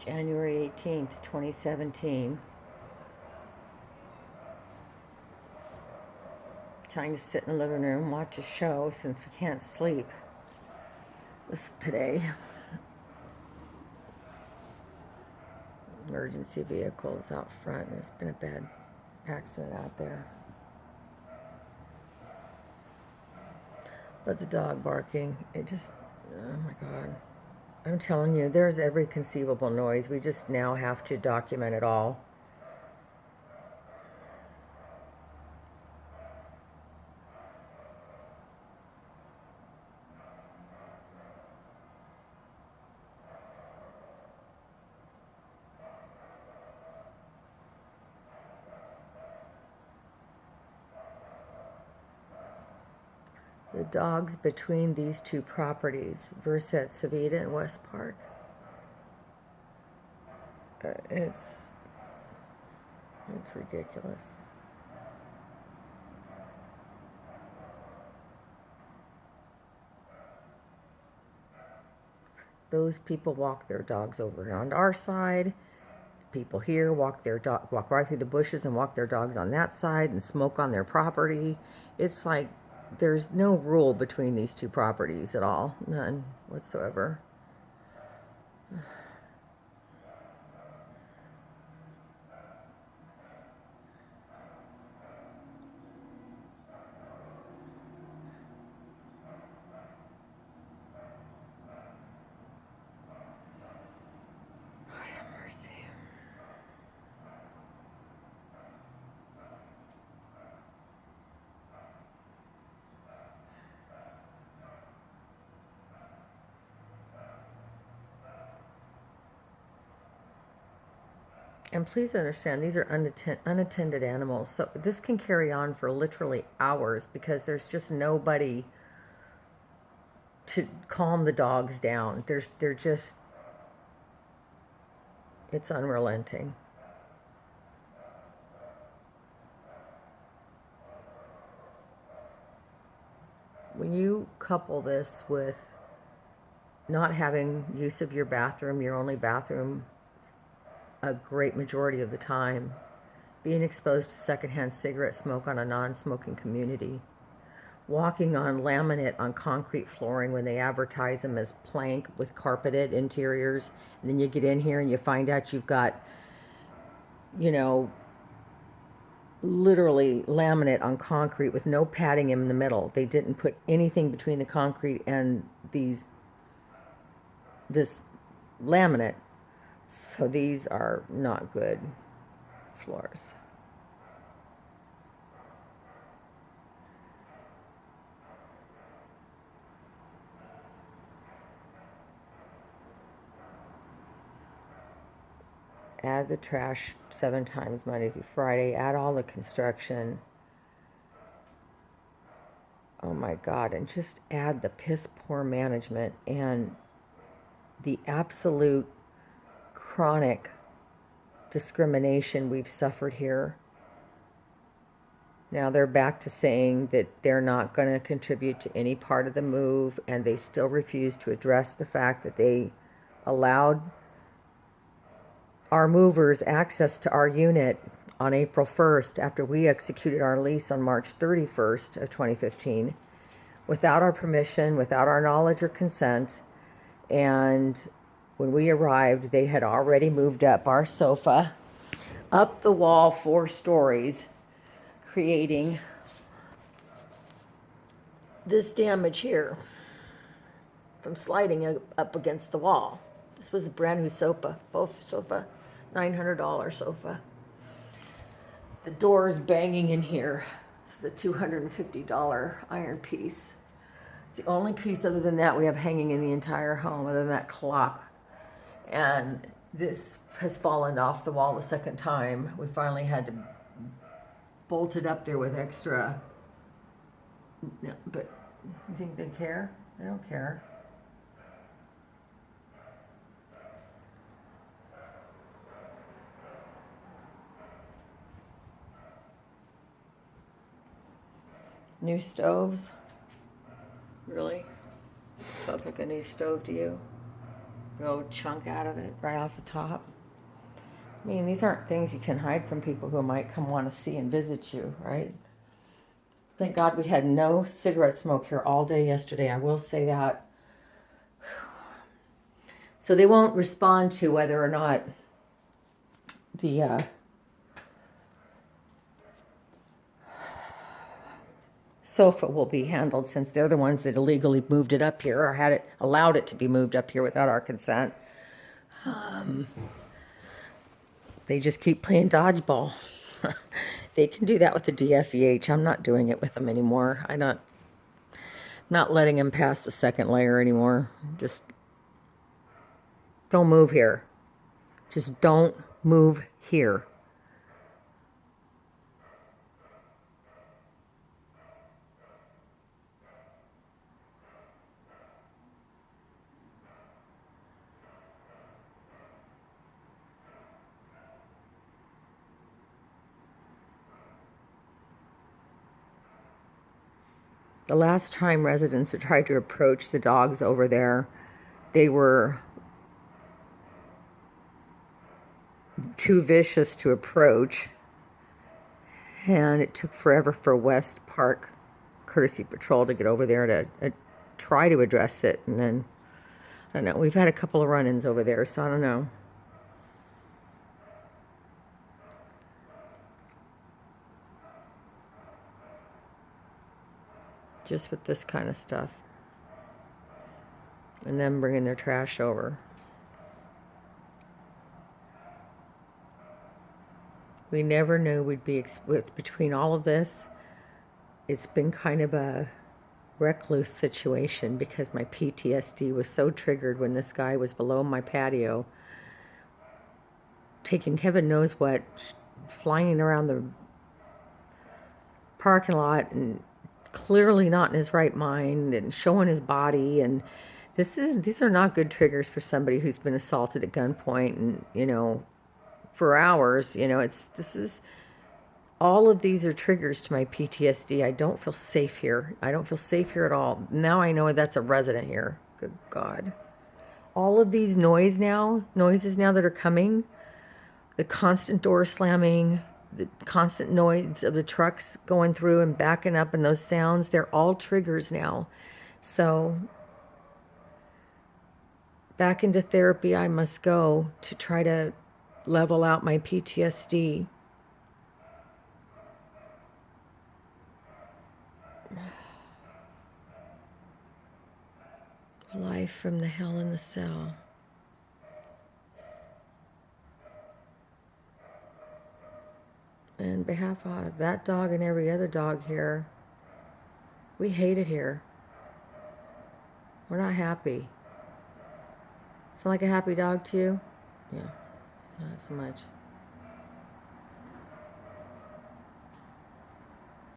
January 18th, 2017. Trying to sit in the living room, watch a show since we can't sleep today. Emergency vehicles out front. There's been a bad accident out there. But the dog barking, it just, oh my God. I'm telling you, there's every conceivable noise. We just now have to document it all. The dogs between these two properties, Versa, Civita, and West Park. It's ridiculous. Those people walk their dogs over on our side. People here walk right through the bushes and walk their dogs on that side and smoke on their property. It's like there's no rule between these two properties at all. None whatsoever. And please understand, these are unattended animals. So this can carry on for literally hours because there's just nobody to calm the dogs down. They're just, it's unrelenting. When you couple this with not having use of your bathroom, your only bathroom, a great majority of the time, being exposed to secondhand cigarette smoke on a non-smoking community, walking on laminate on concrete flooring when they advertise them as plank with carpeted interiors, and then you get in here and you find out you've got, you know, literally laminate on concrete with no padding in the middle. They didn't put anything between the concrete and this laminate. So these are not good floors. Add the trash 7 times Monday through Friday. Add all the construction. Oh my God. And just add the piss poor management and the absolute chronic discrimination we've suffered here. Now they're back to saying that they're not going to contribute to any part of the move, and they still refuse to address the fact that they allowed our movers access to our unit on April 1st after we executed our lease on March 31st of 2015 without our permission, without our knowledge or consent. And when we arrived, they had already moved up our sofa up the wall 4 stories, creating this damage here from sliding up against the wall. This was a brand new sofa, $900 sofa. The door's banging in here. This is a $250 iron piece. It's the only piece other than that we have hanging in the entire home, other than that clock. And this has fallen off the wall the second time. We finally had to bolt it up there with extra. No, but you think they care? They don't care. New stoves? Really? Felt like a new stove to you? Go chunk out of it right off the top. I mean, these aren't things you can hide from people who might come want to see and visit you, right? Thank God we had no cigarette smoke here all day yesterday. I will say that. So they won't respond to whether or not the sofa will be handled, since they're the ones that illegally moved it up here or had it allowed it to be moved up here without our consent. They just keep playing dodgeball. They can do that with the DFEH. I'm not doing it with them anymore. I'm not letting them pass the second layer anymore. Just don't move here. Just don't move here. The last time residents had tried to approach the dogs over there, they were too vicious to approach, and it took forever for West Park Courtesy Patrol to get over there to try to address it. And then, I don't know, we've had a couple of run-ins over there, so I don't know. Just with this kind of stuff. And then bringing their trash over. We never knew we'd be, between all of this, it's been kind of a recluse situation, because my PTSD was so triggered when this guy was below my patio, taking heaven knows what, flying around the parking lot and clearly not in his right mind and showing his body. And these are not good triggers for somebody who's been assaulted at gunpoint and, you know, for hours. You know, all of these are triggers to my PTSD. I don't feel safe here. I don't feel safe here at all. Now I know that's a resident here. Good God. All of these noises now that are coming, the constant door slamming, the constant noise of the trucks going through and backing up, and those sounds, they're all triggers now. So back into therapy I must go to try to level out my PTSD. Life from the hell in the cell. And on behalf of that dog and every other dog here, we hate it here. We're not happy. Sound like a happy dog to you? Yeah, not so much.